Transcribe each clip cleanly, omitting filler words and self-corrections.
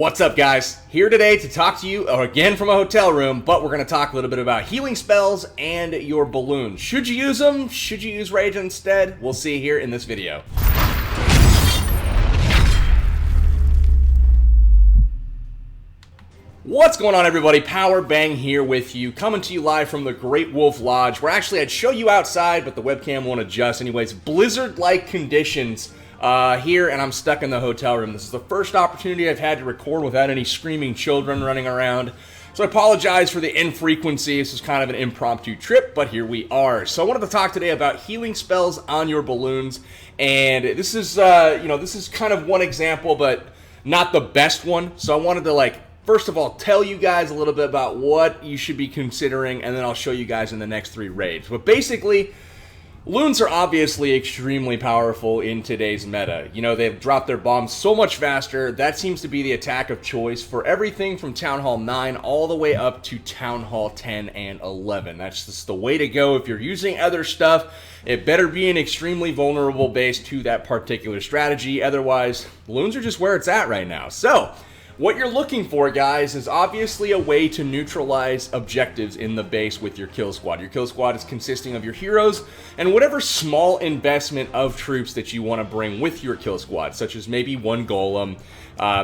What's up, guys? Here today to talk to you again from a hotel room, but we're going to talk a little bit about healing spells and your balloons. Should you use them? Should you use Rage instead? We'll see here in this video. What's going on, everybody? Powerbang here with you, coming to you live from the Great Wolf Lodge, where actually I'd show you outside, but the webcam won't adjust. Anyways, blizzard-like conditions here, and I'm stuck in the hotel room. This is the first opportunity I've had to record without any screaming children running around. So I apologize for the infrequency. This is kind of an impromptu trip, but here we are. So I wanted to talk today about healing spells on your balloons, and this is, this is kind of one example, but not the best one. So I wanted to, first of all, tell you guys a little bit about what you should be considering, and then I'll show you guys in the next three raids. But basically, loons are obviously extremely powerful in today's meta. You know, they've dropped their bombs so much faster. That seems to be the attack of choice for everything from Town Hall 9 all the way up to Town Hall 10 and 11. That's just the way to go. If you're using other stuff, it better be an extremely vulnerable base to that particular strategy. Otherwise, loons are just where it's at right now. So what you're looking for, guys, is obviously a way to neutralize objectives in the base with your kill squad. Your kill squad is consisting of your heroes and whatever small investment of troops that you want to bring with your kill squad, such as maybe one golem,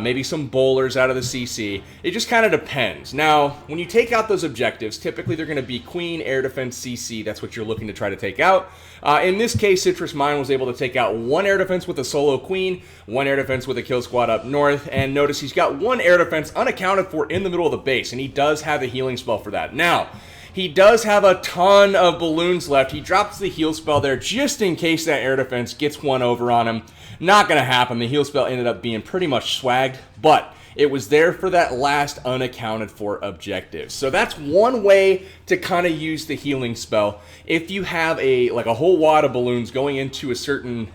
maybe some bowlers out of the CC. It just kind of depends. Now, when you take out those objectives, typically they're going to be Queen, Air Defense, CC. That's what you're looking to try to take out. In this case, Citrus Mine was able to take out one Air Defense with a solo Queen, one Air Defense with a kill squad up north, and notice he's got one Air Defense unaccounted for in the middle of the base, and he does have a healing spell for that. Now, he does have a ton of balloons left. He drops the heal spell there just in case that Air Defense gets one over on him. Not going to happen. The heal spell ended up being pretty much swagged, but it was there for that last unaccounted for objective. So that's one way to kind of use the healing spell. If you have a whole wad of balloons going into a certain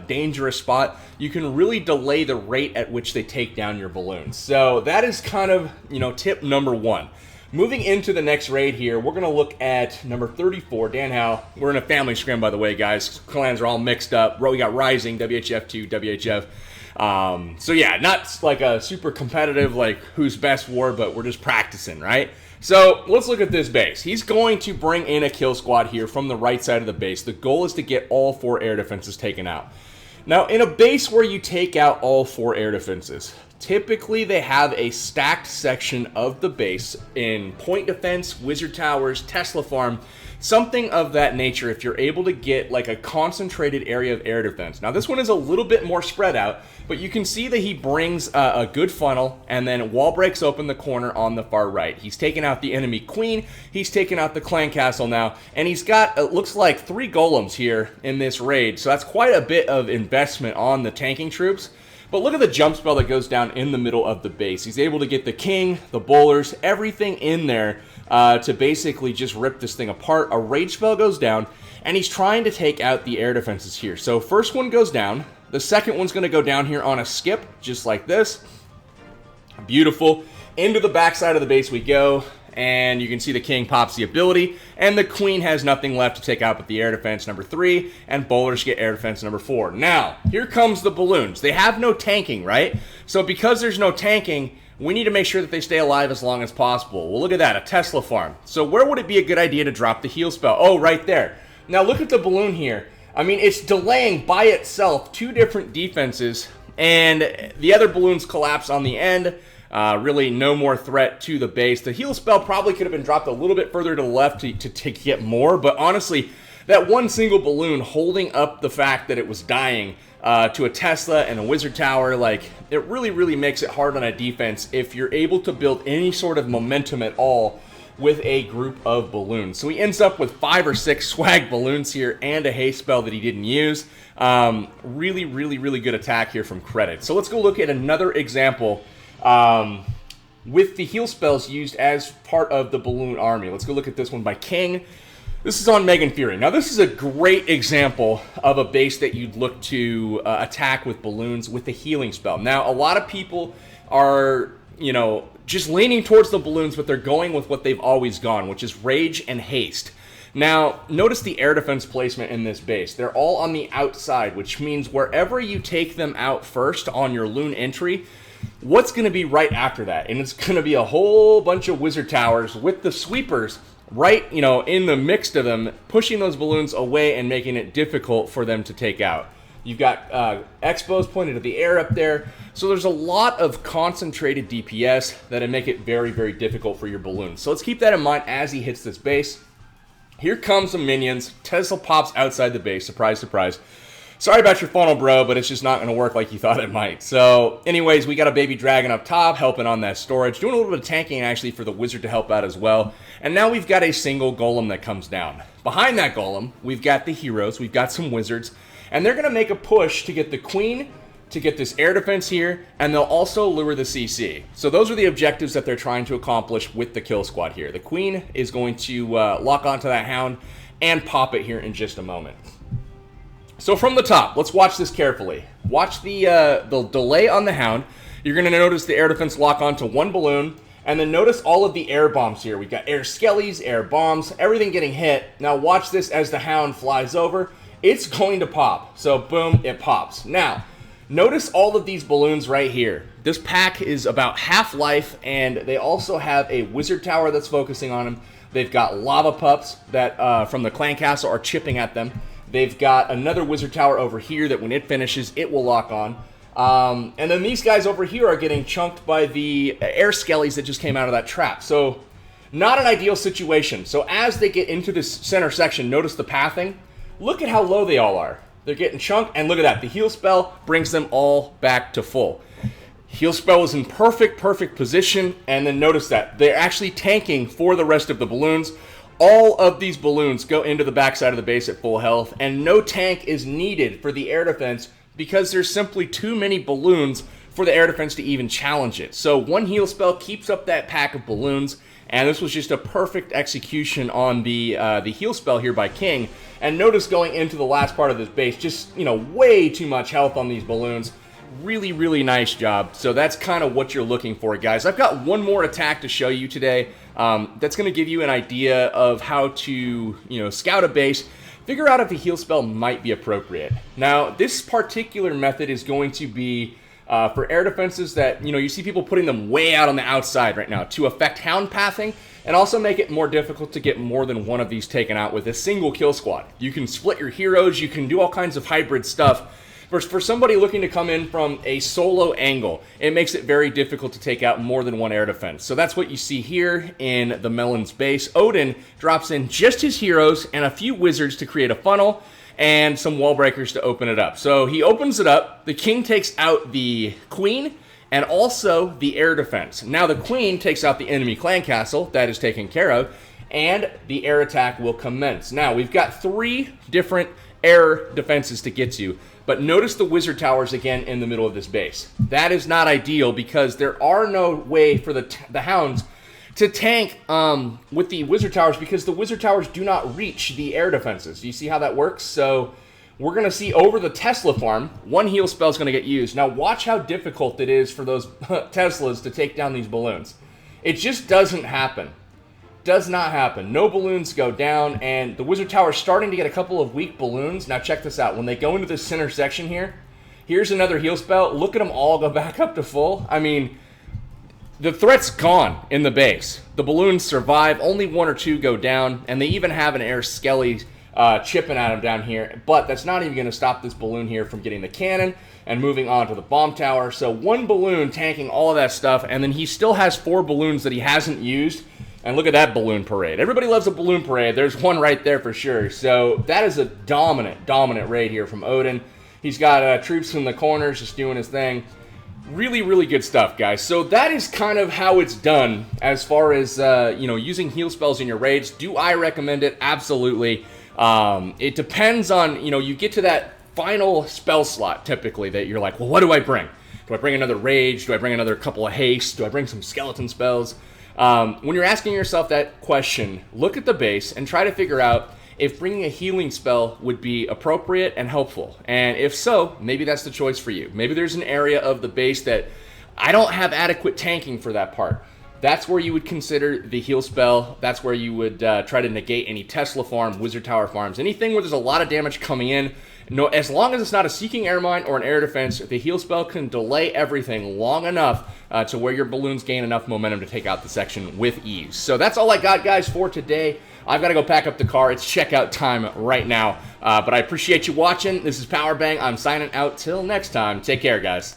dangerous spot, you can really delay the rate at which they take down your balloons. So that is kind of, tip number one. Moving into the next raid here, we're going to look at number 34, Dan Howe. We're in a family scrim, by the way, guys. Clans are all mixed up. We got Rising, WHF2, WHF. So yeah, not like a super competitive, who's best war, but we're just practicing, right? So let's look at this base. He's going to bring in a kill squad here from the right side of the base. The goal is to get all four air defenses taken out. Now, in a base where you take out all four air defenses, typically they have a stacked section of the base in point defense, wizard towers, Tesla farm, something of that nature if you're able to get a concentrated area of air defense. Now this one is a little bit more spread out, but you can see that he brings a good funnel, and then wall breaks open the corner on the far right. He's taken out the enemy queen, he's taken out the clan castle now, and he's got, it looks like, 3 golems here in this raid, so that's quite a bit of investment on the tanking troops. But look at the jump spell that goes down in the middle of the base. He's able to get the king, the bowlers, everything in there to basically just rip this thing apart. A rage spell goes down, and he's trying to take out the air defenses here. So first one goes down. The second one's going to go down here on a skip, just like this. Beautiful. Into the backside of the base we go. And you can see the king pops the ability, and the queen has nothing left to take out but the air defense number 3, and bowlers get air defense number 4. Now, here comes the balloons. They have no tanking, right? So because there's no tanking, we need to make sure that they stay alive as long as possible. Well, look at that, a Tesla farm. So where would it be a good idea to drop the heal spell? Oh, right there. Now look at the balloon here. I mean, it's delaying by itself 2 different defenses, and the other balloons collapse on the end. Really no more threat to the base. The heal spell probably could have been dropped a little bit further to the left to get more, but honestly, that one single balloon holding up the fact that it was dying to a Tesla and a wizard tower, it really makes it hard on a defense if you're able to build any sort of momentum at all with a group of balloons. So he ends up with 5 or 6 swag balloons here and a haste spell that he didn't use. Really good attack here from Credit. So let's go look at another example with the heal spells used as part of the balloon army. Let's go look at this one by King. This is on Megan Fury. Now this is a great example of a base that you'd look to attack with balloons with the healing spell. Now a lot of people are, just leaning towards the balloons, but they're going with what they've always gone, which is rage and haste. Now, notice the air defense placement in this base. They're all on the outside, which means wherever you take them out first on your loon entry, what's going to be right after that? And it's going to be a whole bunch of wizard towers with the sweepers right, in the mix of them, pushing those balloons away and making it difficult for them to take out. You've got Expos pointed to the air up there. So there's a lot of concentrated DPS that'll make it very, very difficult for your balloons. So let's keep that in mind as he hits this base. Here comes some minions. Tesla pops outside the base. Surprise, surprise. Sorry about your funnel, bro, but it's just not going to work like you thought it might. So anyways, we got a baby dragon up top helping on that storage. Doing a little bit of tanking actually for the wizard to help out as well. And now we've got a single golem that comes down. Behind that golem, we've got the heroes. We've got some wizards. And they're going to make a push to get the queen, to get this air defense here, and they'll also lure the CC. So those are the objectives that they're trying to accomplish with the kill squad here. The queen is going to lock onto that hound and pop it here in just a moment. So from the top, let's watch this carefully. Watch the delay on the hound. You're going to notice the air defense lock onto one balloon, and then notice all of the air bombs here. We've got air skellies, air bombs, everything getting hit. Now watch this as the hound flies over. It's going to pop. So boom, it pops. Now, notice all of these balloons right here. This pack is about half life, and they also have a wizard tower that's focusing on them. They've got lava pups that from the clan castle are chipping at them. They've got another wizard tower over here that when it finishes, it will lock on. And then these guys over here are getting chunked by the air skellies that just came out of that trap. So not an ideal situation. So as they get into this center section, notice the pathing. Look at how low they all are. They're getting chunked, and look at that. The heal spell brings them all back to full. Heal spell is in perfect position, and then notice that. They're actually tanking for the rest of the balloons. All of these balloons go into the backside of the base at full health, and no tank is needed for the air defense because there's simply too many balloons for the air defense to even challenge it. So one heal spell keeps up that pack of balloons, and this was just a perfect execution on the heal spell here by King. And notice going into the last part of this base, just, way too much health on these balloons. Really, really nice job. So that's kind of what you're looking for, guys. I've got one more attack to show you today that's going to give you an idea of how to, scout a base, figure out if a heal spell might be appropriate. Now, this particular method is going to be for air defenses that, you see people putting them way out on the outside right now to affect hound pathing and also make it more difficult to get more than one of these taken out with a single kill squad. You can split your heroes, you can do all kinds of hybrid stuff. For somebody looking to come in from a solo angle, it makes it very difficult to take out more than one air defense. So that's what you see here in the Melon's base. Odin drops in just his heroes and a few wizards to create a funnel and some wall breakers to open it up. So he opens it up. The king takes out the queen and also the air defense. Now the queen takes out the enemy clan castle. That is taken care of. And the air attack will commence. Now we've got 3 different air defenses to get to. But notice the wizard towers again in the middle of this base. That is not ideal because there are no way for the hounds to tank with the wizard towers because the wizard towers do not reach the air defenses. You see how that works? So we're going to see over the Tesla farm, one heal spell is going to get used. Now watch how difficult it is for those Teslas to take down these balloons. It just doesn't happen. Does not happen. No balloons go down, and the wizard tower is starting to get a couple of weak balloons. Now check this out. When they go into this center section here, here's another heal spell. Look at them all go back up to full. I mean, the threat's gone in the base. The balloons survive. Only 1 or 2 go down, and they even have an air skelly chipping at them down here. But that's not even going to stop this balloon here from getting the cannon and moving on to the bomb tower. So 1 balloon tanking all of that stuff, and then he still has 4 balloons that he hasn't used. And look at that balloon parade. Everybody loves a balloon parade. There's one right there for sure. So that is a dominant raid here from Odin. He's got troops in the corners just doing his thing. Really, really good stuff, guys. So that is kind of how it's done as far as, using heal spells in your raids. Do I recommend it? Absolutely. It depends on, you get to that final spell slot typically that you're like, well, what do I bring? Do I bring another rage? Do I bring another couple of haste? Do I bring some skeleton spells? When you're asking yourself that question, look at the base and try to figure out if bringing a healing spell would be appropriate and helpful. And if so, maybe that's the choice for you. Maybe there's an area of the base that I don't have adequate tanking for that part. That's where you would consider the heal spell. That's where you would try to negate any Tesla farm, wizard tower farms, anything where there's a lot of damage coming in No, as long as it's not a Seeking Air Mine or an air defense, the heal spell can delay everything long enough to where your balloons gain enough momentum to take out the section with ease. So that's all I got, guys, for today. I've got to go pack up the car. It's checkout time right now. But I appreciate you watching. This is Powerbang. I'm signing out. Till next time. Take care, guys.